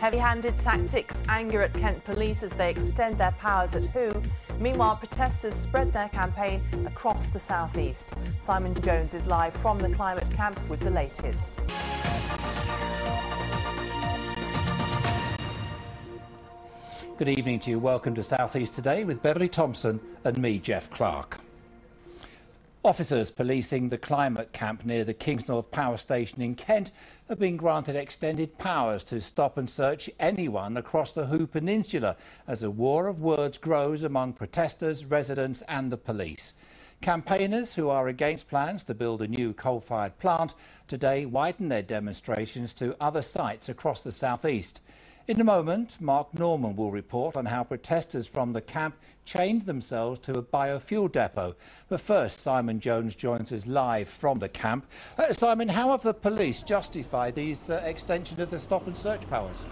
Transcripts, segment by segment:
Heavy-handed tactics anger at Kent police as they extend their powers at who. Meanwhile, protesters spread their campaign across the southeast. Simon Jones is live from the climate camp with the latest. Good evening to you. Welcome to South East Today with Beverly Thompson and me, Jeff Clark. Officers policing the climate camp near the Kingsnorth Power Station in Kent have been granted extended powers to stop and search anyone across the Hoo Peninsula as a war of words grows among protesters, residents and the police. Campaigners who are against plans to build a new coal-fired plant today widen their demonstrations to other sites across the southeast. In a moment, Mark Norman will report on how protesters from the camp chained themselves to a biofuel depot. But first, Simon Jones joins us live from the camp. Simon, how have the police justified these extension of the stop and search powers?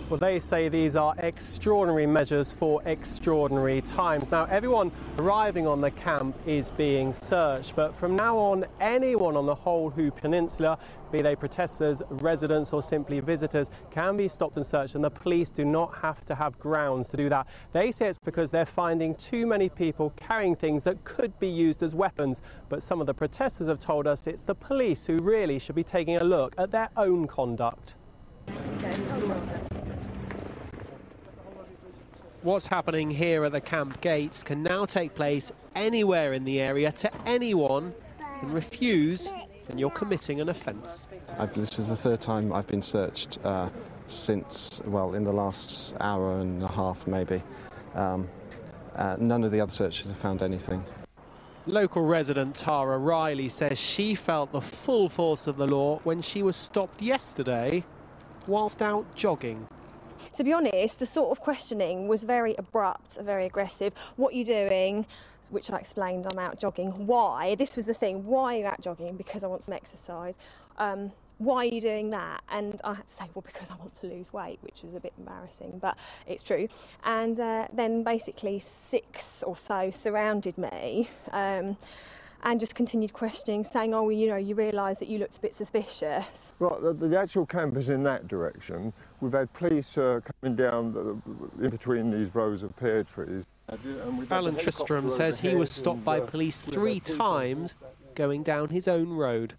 Well, they say these are extraordinary measures for extraordinary times. Now, everyone arriving on the camp is being searched, but from now on, anyone on the whole Hoo Peninsula, be they protesters, residents or simply visitors, can be stopped and searched, and the police do not have to have grounds to do that. They say it's because they're finding too many people carrying things that could be used as weapons, but some of the protesters have told us it's the police who really should be taking a look at their own conduct. What's happening here at the camp gates can now take place anywhere in the area to anyone, and refuse and you're committing an offence. This is the third time I've been searched since, well, in the last hour and a half maybe. None of the other searchers have found anything. Local resident Tara Riley says she felt the full force of the law when she was stopped yesterday whilst out jogging. To be honest, the sort of questioning was very abrupt, very aggressive. What are you doing? Which I explained, I'm out jogging. Why? This was the thing. Why are you out jogging? Because I want some exercise. Why are you doing that? And I had to say, well, because I want to lose weight, which was a bit embarrassing, but it's true. And then basically 6 or so surrounded me and just continued questioning, saying, oh, well, you know, you realise that you looked a bit suspicious. Well, the actual camp is in that direction. We've had police coming down in between these rows of pear trees. Alan Tristram says he was stopped by police 3 times going down his own road.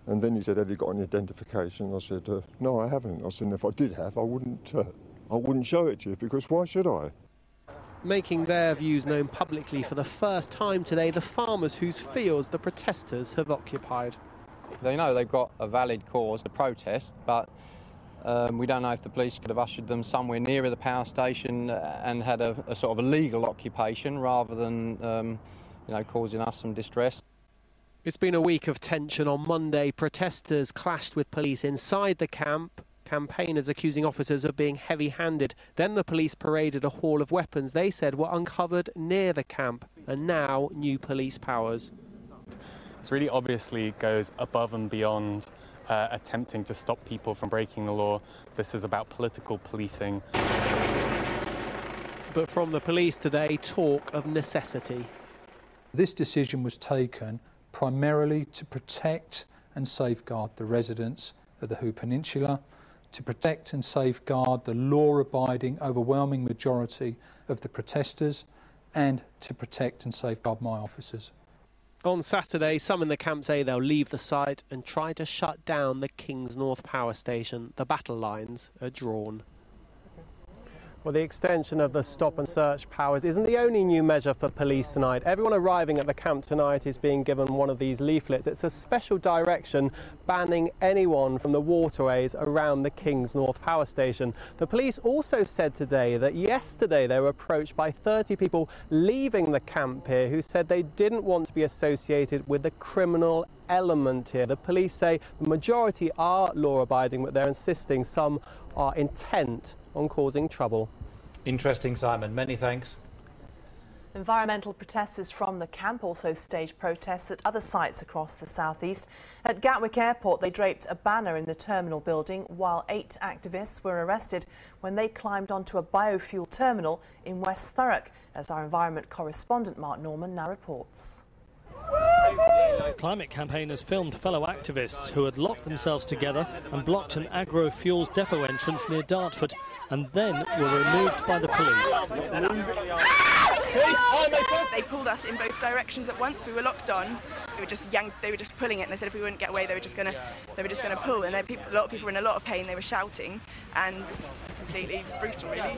And then he said, have you got any identification? I said, no, I haven't. I said, if I did have, I wouldn't show it to you, because why should I? Making their views known publicly for the first time today, the farmers whose fields the protesters have occupied. They know they've got a valid cause to protest, but we don't know if the police could have ushered them somewhere nearer the power station and had a sort of a legal occupation rather than you know, causing us some distress. It's been a week of tension. On Monday, protesters clashed with police inside the camp. Campaigners accusing officers of being heavy-handed. Then the police paraded a haul of weapons they said were uncovered near the camp, and now new police powers. This really obviously goes above and beyond attempting to stop people from breaking the law. This is about political policing. But from the police today, talk of necessity. This decision was taken primarily to protect and safeguard the residents of the Hoo Peninsula, to protect and safeguard the law-abiding overwhelming majority of the protesters, and to protect and safeguard my officers. On Saturday, some in the camp say they'll leave the site and try to shut down the Kingsnorth Power Station. The battle lines are drawn. Well, the extension of the stop and search powers isn't the only new measure for police tonight. Everyone arriving at the camp tonight is being given one of these leaflets. It's a special direction banning anyone from the waterways around the Kingsnorth Power Station. The police also said today that yesterday they were approached by 30 people leaving the camp here who said they didn't want to be associated with the criminal element here. The police say the majority are law-abiding, but they're insisting some are intent on causing trouble. Interesting, Simon. Many thanks. Environmental protesters from the camp also staged protests at other sites across the southeast. At Gatwick Airport, they draped a banner in the terminal building, while 8 activists were arrested when they climbed onto a biofuel terminal in West Thurrock, as our environment correspondent Mark Norman now reports. Climate campaigners filmed fellow activists who had locked themselves together and blocked an agro-fuels depot entrance near Dartford and then were removed by the police. They pulled us in both directions at once. We were locked on. They were just pulling it, and they said if we wouldn't get away, they were just going to pull. And a lot of people were in a lot of pain. They were shouting, and it's completely brutal, really.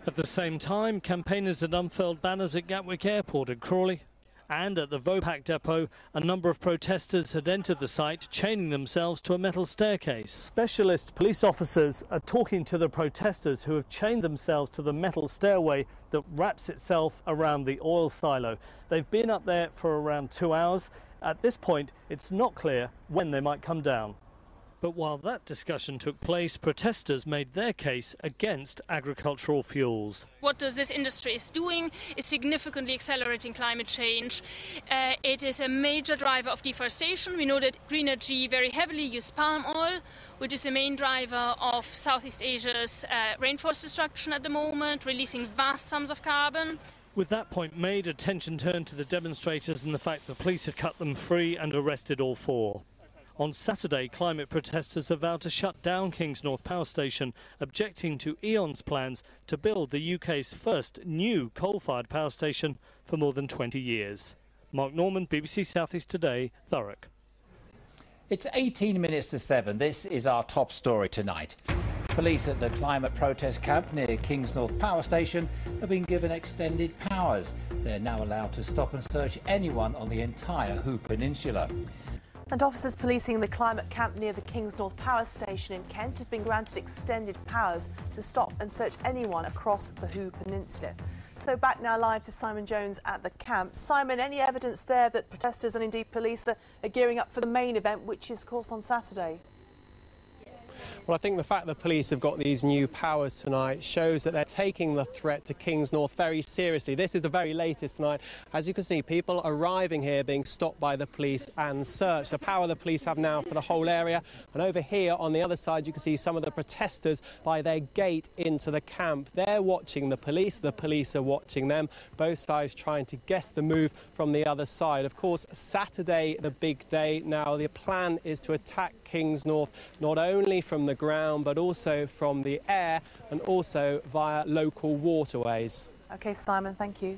At the same time, campaigners had unfurled banners at Gatwick Airport in Crawley. And at the Vopak depot, a number of protesters had entered the site, chaining themselves to a metal staircase. Specialist police officers are talking to the protesters who have chained themselves to the metal stairway that wraps itself around the oil silo. They've been up there for around 2 hours. At this point, it's not clear when they might come down. But while that discussion took place, protesters made their case against agricultural fuels. What this industry is doing is significantly accelerating climate change. It is a major driver of deforestation. We know that green energy very heavily uses palm oil, which is the main driver of Southeast Asia's rainforest destruction at the moment, releasing vast sums of carbon. With that point made, attention turned to the demonstrators and the fact the police had cut them free and arrested all four. On Saturday, climate protesters have vowed to shut down Kings North Power Station, objecting to E.ON's plans to build the UK's first new coal-fired power station for more than 20 years. Mark Norman, BBC South East Today, Thurrock. It's 18 minutes to 7. This is our top story tonight. Police at the climate protest camp near Kings North Power Station have been given extended powers. They're now allowed to stop and search anyone on the entire Hoo Peninsula. And officers policing the climate camp near the Kings North Power Station in Kent have been granted extended powers to stop and search anyone across the Hoo Peninsula. So back now live to Simon Jones at the camp. Simon, any evidence there that protesters and indeed police are gearing up for the main event, which is, of course, on Saturday? Well, I think the fact that police have got these new powers tonight shows that they're taking the threat to Kings North very seriously. This is the very latest tonight. As you can see, people arriving here being stopped by the police and searched. The power the police have now for the whole area. And over here on the other side, you can see some of the protesters by their gate into the camp. They're watching the police are watching them. Both sides trying to guess the move from the other side. Of course, Saturday, the big day. Now, the plan is to attack Kings North, not only from the ground, but also from the air and also via local waterways. OK, Simon, thank you.